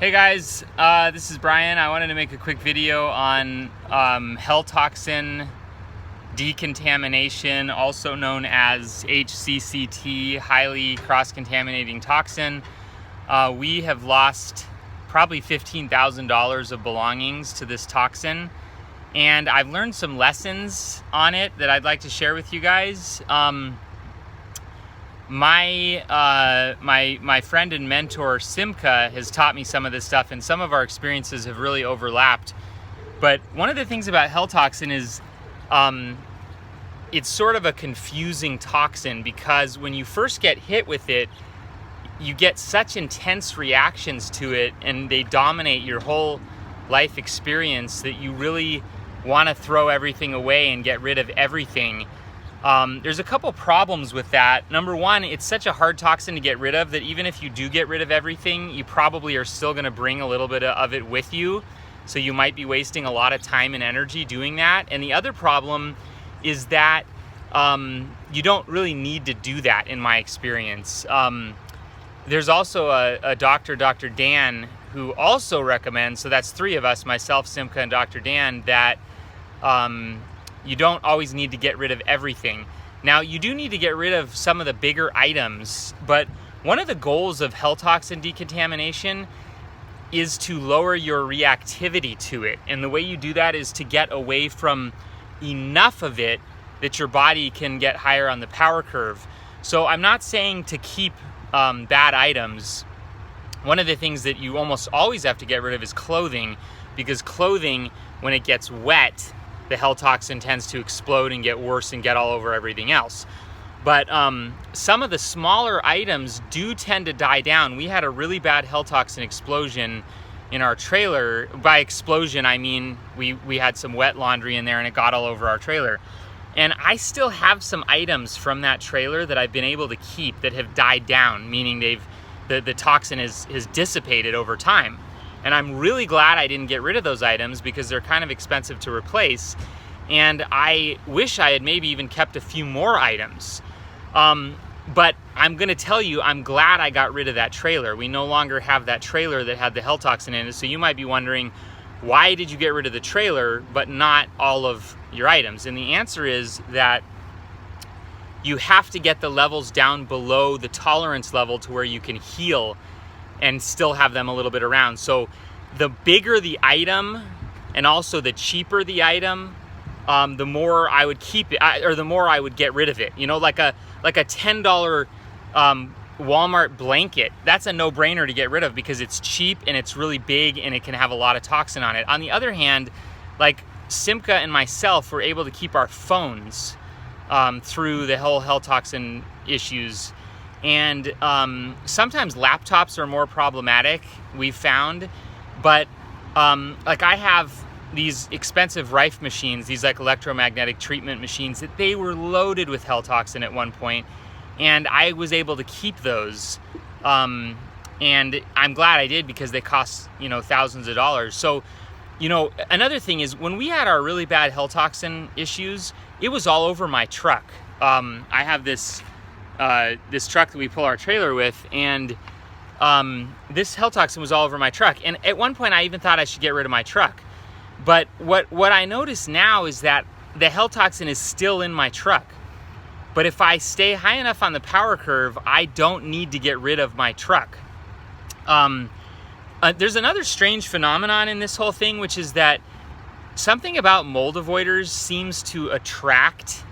Hey guys, this is Brian. I wanted to make a quick video on hell toxin decontamination, also known as HCCT, highly cross-contaminating toxin. We have lost probably $15,000 of belongings to this toxin, and I've learned some lessons on it that I'd like to share with you guys. My friend and mentor Simcha has taught me some of this stuff, and some of our experiences have really overlapped. But one of the things about hell toxin is it's sort of a confusing toxin, because when you first get hit with it, you get such intense reactions to it, and they dominate your whole life experience that you really want to throw everything away and get rid of everything. There's a couple problems with that. Number one, it's such a hard toxin to get rid of that even if you do get rid of everything, you probably are still going to bring a little bit of it with you. So you might be wasting a lot of time and energy doing that. And the other problem is that you don't really need to do that, in my experience. There's also a doctor, Dr. Dan, who also recommends, so that's three of us, myself, Simcha, and Dr. Dan, that you don't always need to get rid of everything. Now, you do need to get rid of some of the bigger items, but one of the goals of hell toxin decontamination is to lower your reactivity to it. And the way you do that is to get away from enough of it that your body can get higher on the power curve. So I'm not saying to keep bad items. One of the things that you almost always have to get rid of is clothing, because clothing, when it gets wet, the hell toxin tends to explode and get worse and get all over everything else. But some of the smaller items do tend to die down. We had a really bad hell toxin explosion in our trailer. By explosion, I mean we had some wet laundry in there and it got all over our trailer. And I still have some items from that trailer that I've been able to keep that have died down, meaning the toxin has dissipated over time. And I'm really glad I didn't get rid of those items, because they're kind of expensive to replace. And I wish I had maybe even kept a few more items. But I'm gonna tell you, I'm glad I got rid of that trailer. We no longer have that trailer that had the hell toxin in it. So you might be wondering, why did you get rid of the trailer but not all of your items? And the answer is that you have to get the levels down below the tolerance level to where you can heal and still have them a little bit around. So the bigger the item and also the cheaper the item, the more I would keep it, or the more I would get rid of it. You know, like a $10 Walmart blanket, that's a no-brainer to get rid of because it's cheap and it's really big and it can have a lot of toxin on it. On the other hand, like Simcha and myself were able to keep our phones through the whole hell toxin issues. And sometimes laptops are more problematic, we've found. But like I have these expensive Rife machines, these like electromagnetic treatment machines, that they were loaded with hell toxin at one point. And I was able to keep those. And I'm glad I did, because they cost, thousands of dollars. So, another thing is, when we had our really bad hell toxin issues, it was all over my truck. I have this truck that we pull our trailer with, and this hell toxin was all over my truck. And at one point I even thought I should get rid of my truck. But what I notice now is that the hell toxin is still in my truck. But if I stay high enough on the power curve, I don't need to get rid of my truck. There's another strange phenomenon in this whole thing, which is that something about mold avoiders seems to attract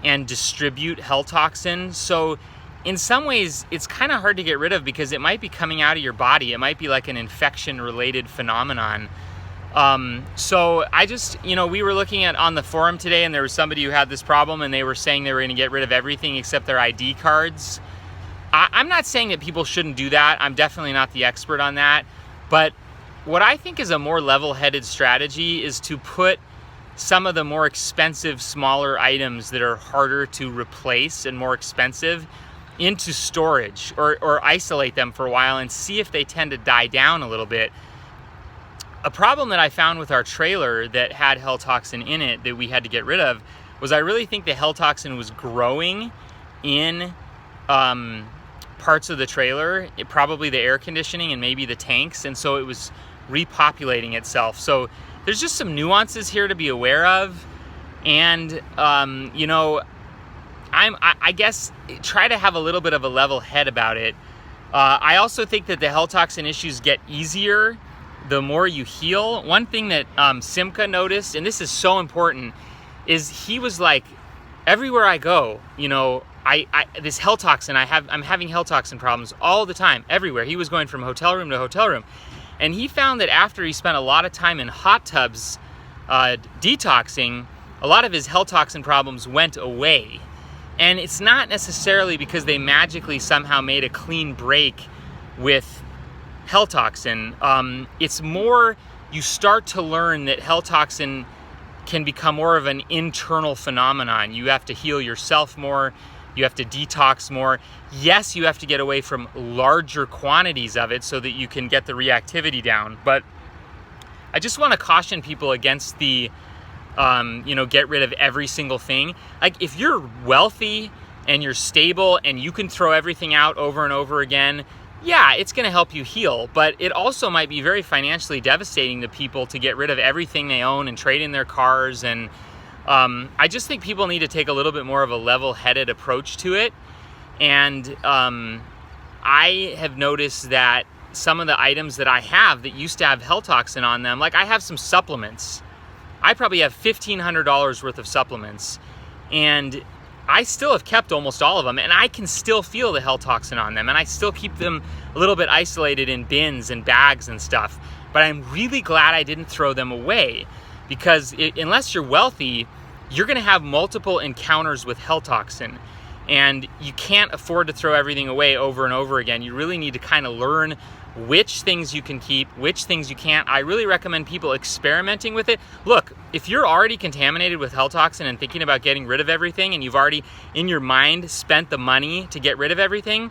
and distribute hell toxin. So in some ways, it's kind of hard to get rid of, because it might be coming out of your body. It might be like an infection-related phenomenon. So I just, we were looking on the forum today, and there was somebody who had this problem, and they were saying they were going to get rid of everything except their ID cards. I'm not saying that people shouldn't do that. I'm definitely not the expert on that. But what I think is a more level-headed strategy is to put some of the more expensive, smaller items that are harder to replace and more expensive into storage, or isolate them for a while and see if they tend to die down a little bit. A problem that I found with our trailer that had hell toxin in it that we had to get rid of was, I really think the hell toxin was growing in parts of the trailer, probably the air conditioning and maybe the tanks, and so it was repopulating itself. So there's just some nuances here to be aware of, and you know, I guess try to have a little bit of a level head about it. I also think that the health toxin issues get easier the more you heal. One thing that Simcha noticed, and this is so important, is he was like, everywhere I go, you know, this health toxin, I'm having health toxin problems all the time, everywhere. He was going from hotel room to hotel room. And he found that after he spent a lot of time in hot tubs detoxing, a lot of his health toxin problems went away. And it's not necessarily because they magically somehow made a clean break with health toxin. It's more you start to learn that health toxin can become more of an internal phenomenon. You have to heal yourself more. You have to detox more. Yes, you have to get away from larger quantities of it so that you can get the reactivity down. But I just want to caution people against the, you know, get rid of every single thing. Like if you're wealthy and you're stable and you can throw everything out over and over again, yeah, it's going to help you heal. But it also might be very financially devastating to people to get rid of everything they own and trade in their cars. And I just think people need to take a little bit more of a level-headed approach to it. And I have noticed that some of the items that I have that used to have health toxin on them, like I have some supplements. I probably have $1,500 worth of supplements, and I still have kept almost all of them, and I can still feel the health toxin on them, and I still keep them a little bit isolated in bins and bags and stuff. But I'm really glad I didn't throw them away, because unless you're wealthy, you're gonna have multiple encounters with health toxin, and you can't afford to throw everything away over and over again. You really need to kind of learn which things you can keep, which things you can't. I really recommend people experimenting with it. Look, if you're already contaminated with health toxin and thinking about getting rid of everything, and you've already in your mind spent the money to get rid of everything,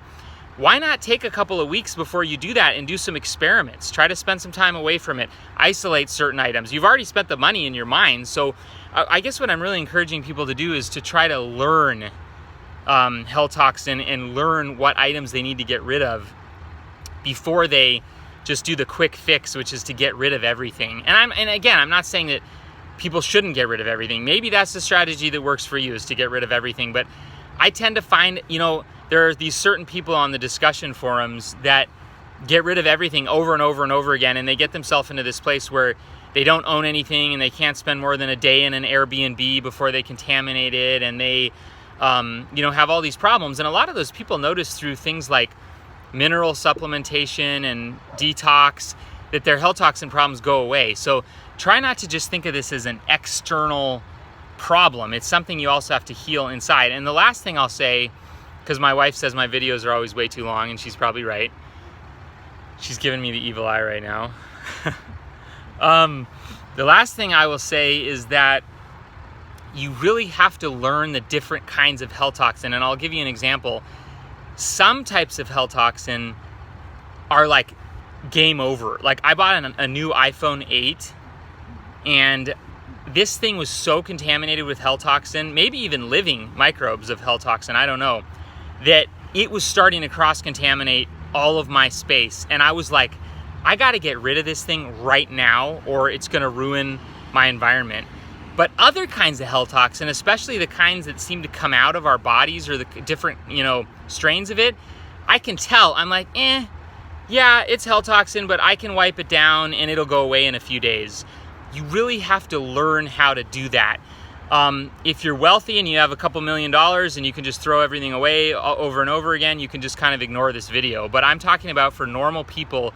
why not take a couple of weeks before you do that and do some experiments? Try to spend some time away from it, isolate certain items. You've already spent the money in your mind. So I guess what I'm really encouraging people to do is to try to learn health toxin and learn what items they need to get rid of before they just do the quick fix, which is to get rid of everything. And again, I'm not saying that people shouldn't get rid of everything. Maybe that's the strategy that works for you, is to get rid of everything. But I tend to find, you know, there are these certain people on the discussion forums that get rid of everything over and over and over again, and they get themselves into this place where they don't own anything and they can't spend more than a day in an Airbnb before they contaminate it, and they you know, have all these problems. And a lot of those people notice through things like mineral supplementation and detox that their health toxin problems go away. So try not to just think of this as an external problem. It's something you also have to heal inside. And the last thing I'll say, because my wife says my videos are always way too long, and she's probably right. She's giving me the evil eye right now. The last thing I will say is that you really have to learn the different kinds of health toxin. And I'll give you an example. Some types of health toxin are like game over. Like I bought a new iPhone 8, and this thing was so contaminated with health toxin, maybe even living microbes of health toxin, I don't know, that it was starting to cross-contaminate all of my space. And I was like, I gotta get rid of this thing right now, or it's gonna ruin my environment. But other kinds of health toxin, especially the kinds that seem to come out of our bodies, or the different, you know, strains of it, I can tell. I'm like, yeah, it's health toxin, but I can wipe it down and it'll go away in a few days. You really have to learn how to do that. If you're wealthy and you have a couple $1 million and you can just throw everything away over and over again, you can just kind of ignore this video. But I'm talking about for normal people,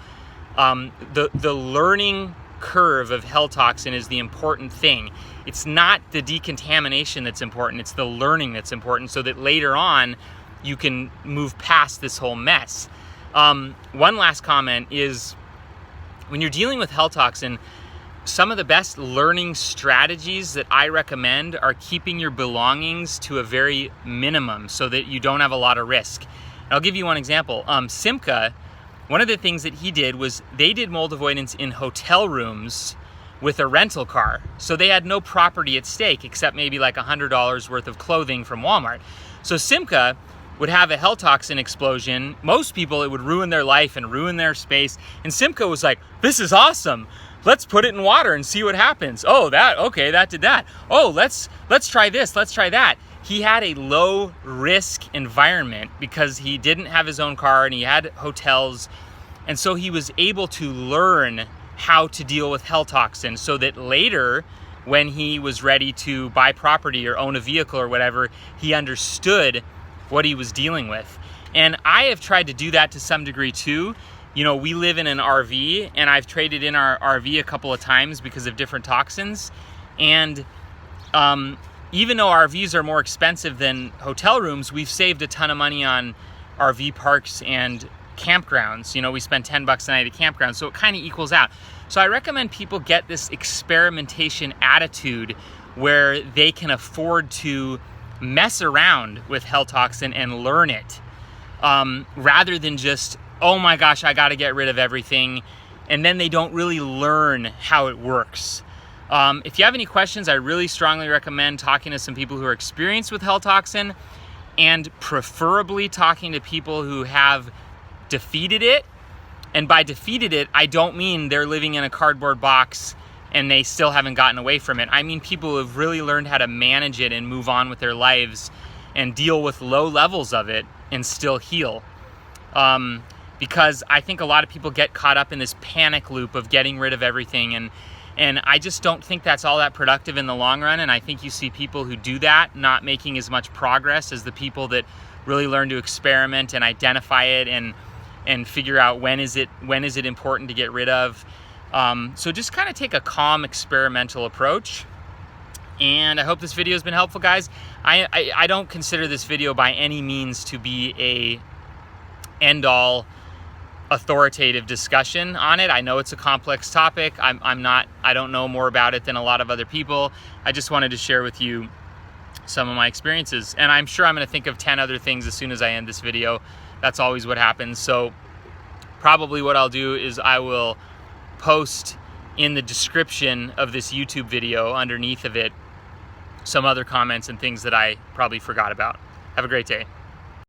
the learning curve of health toxin is the important thing. It's not the decontamination that's important, it's the learning that's important, so that later on you can move past this whole mess. One last comment is, when you're dealing with health toxin, some of the best learning strategies that I recommend are keeping your belongings to a very minimum so that you don't have a lot of risk. And I'll give you one example. Simcha, one of the things that he did was they did mold avoidance in hotel rooms with a rental car. So they had no property at stake except maybe like $100 worth of clothing from Walmart. So Simcha would have a hell toxin explosion, most people, it would ruin their life and ruin their space. And Simcha was like, this is awesome. Let's put it in water and see what happens. Oh, okay, that did that. Oh, let's try this, let's try that. He had a low risk environment because he didn't have his own car and he had hotels. And so he was able to learn how to deal with hell toxin so that later, when he was ready to buy property or own a vehicle or whatever, he understood what he was dealing with. And I have tried to do that to some degree too. You know, we live in an RV and I've traded in our RV a couple of times because of different toxins. And even though RVs are more expensive than hotel rooms, we've saved a ton of money on RV parks and campgrounds. You know, we spend $10 a night at campgrounds, so it kind of equals out. So I recommend people get this experimentation attitude where they can afford to mess around with hell toxin and learn it, rather than just, oh my gosh, I got to get rid of everything, and then they don't really learn how it works. If you have any questions, I really strongly recommend talking to some people who are experienced with hell toxin, and preferably talking to people who have defeated it. And by defeated it, I don't mean they're living in a cardboard box and they still haven't gotten away from it. I mean people who have really learned how to manage it and move on with their lives and deal with low levels of it and still heal. Because I think a lot of people get caught up in this panic loop of getting rid of everything, and I just don't think that's all that productive in the long run. And I think you see people who do that not making as much progress as the people that really learn to experiment and identify it and figure out when is it important to get rid of. So just kind of take a calm experimental approach. And I hope this video has been helpful, guys. I don't consider this video by any means to be a end-all authoritative discussion on it. I know it's a complex topic. I don't know more about it than a lot of other people. I just wanted to share with you some of my experiences. And I'm sure I'm going to think of 10 other things as soon as I end this video. That's always what happens. So probably what I'll do is I will post in the description of this YouTube video underneath of it some other comments and things that I probably forgot about. Have a great day.